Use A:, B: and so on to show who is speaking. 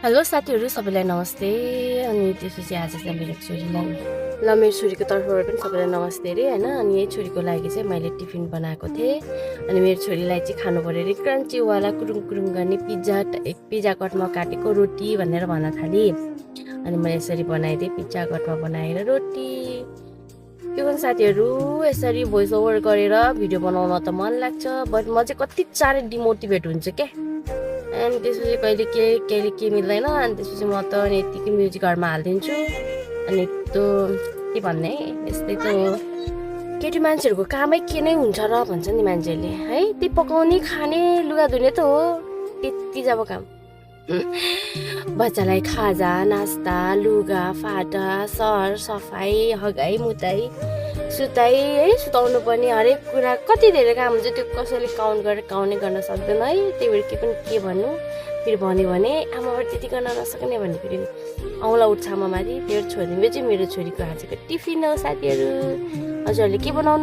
A: Hello साथीहरू सबैलाई नमस्ते। अनि त्यसपछि आज चाहिँ मेरो छोरीलाई मेरो छोरीको तर्फबाट पनि सबैलाई नमस्ते अरे होइन। अनि यही छोरीको लागि चाहिँ मैले टिफिन बनाएको थिएँ। अनि मेरो छोरीलाई चाहिँ खानु पऱ्यो अरे क्रन्चीवाला कुरुङ कुरुङ गर्ने पिज्जा कटमा काटेको रोटी भनेर भन्न थालेँ। अनि मैले यसरी बनाइदिएँ, पिज्जा कटमा बनाएर रोटी। के गर्नु साथीहरू, यसरी भोइस ओभर गरेर भिडियो बनाउन त मन लाग्छ, बट म चाहिँ कति साह्रै डिमोटिभेट हुन्छु क्या। अनि त्यसपछि कहिले के मिल्दैन। अनि त्यसपछि म त यतिकै म्युजिक घरमा हालिदिन्छु। अनि त्यो के भन्ने, यस्तै त हो। केटी मान्छेहरूको कामै के नै हुन्छ र भन्छ नि मान्छेहरूले है। त्यही पकाउने, खाने, लुगा धुने त हो, त्यति जब काम। बच्चालाई खाजा, नास्ता, लुगा फाटा, सर सफाइ, हगाइ मुताइ, सुताइ है, सुताउनु पर्ने हरेक कुरा कति धेरै काम हुन्छ। त्यो कसैले काउन्ट गर्न सक्दैन है। त्यही भएर के पनि के भन्नु, फेरि भन्यो भने आमाबाट त्यति गर्न नसक्ने भन्ने फेरि औँला उठ्छ आमामाथि। त्यो छोरी चाहिँ मेरो छोरीको आजको टिफिन हो साथीहरू। हजुरहरूले के बनाउनु